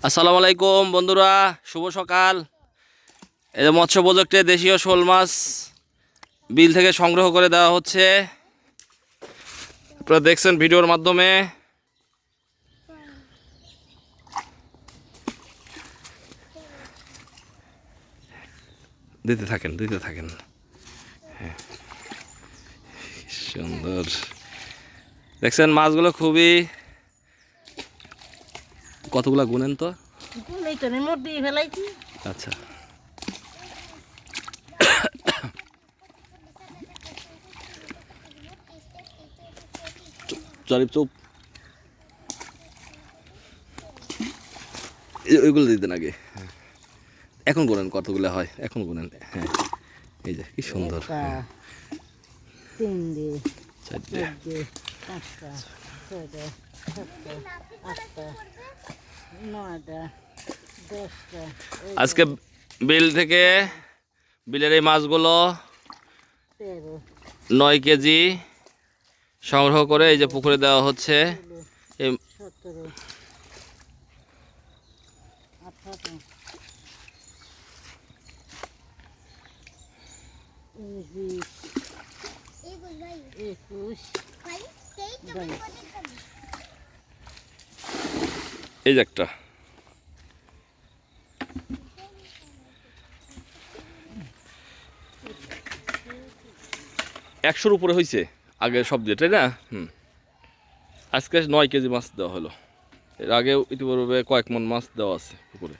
আসসালামু আলাইকুম বন্ধুরা, শুভ সকাল। এই যে মৎস্য প্রজেক্টে দেশীয় শোল মাছ বিল থেকে সংগ্রহ করে দেওয়া হচ্ছে। আপনারা দেখছেন ভিডিওর মাধ্যমে। দিতে থাকেন। হ্যাঁ, সুন্দর দেখছেন মাছগুলো, খুবই কতগুলা গুনেন তো। আচ্ছা, জরিপ চুপ, ওইগুলো দিতেন আগে। এখন গুনেন কতগুলো হয়, এখন গুনেন। হ্যাঁ, এই যে কি সুন্দর। আজকে বিল থেকে বিলের এই মাছগুলো 9 কেজি সংগ্রহ করে এই যে পুকুরে দেওয়া হচ্ছে। এই যে একটা 100-র উপরে হয়েছে আগে সব দিয়ে, তাই না? আজকে 9 কেজি মাছ দেওয়া হলো। এর আগেও ইতিপূর্বে কয়েক মণ মাছ দেওয়া আছে পুকুরে।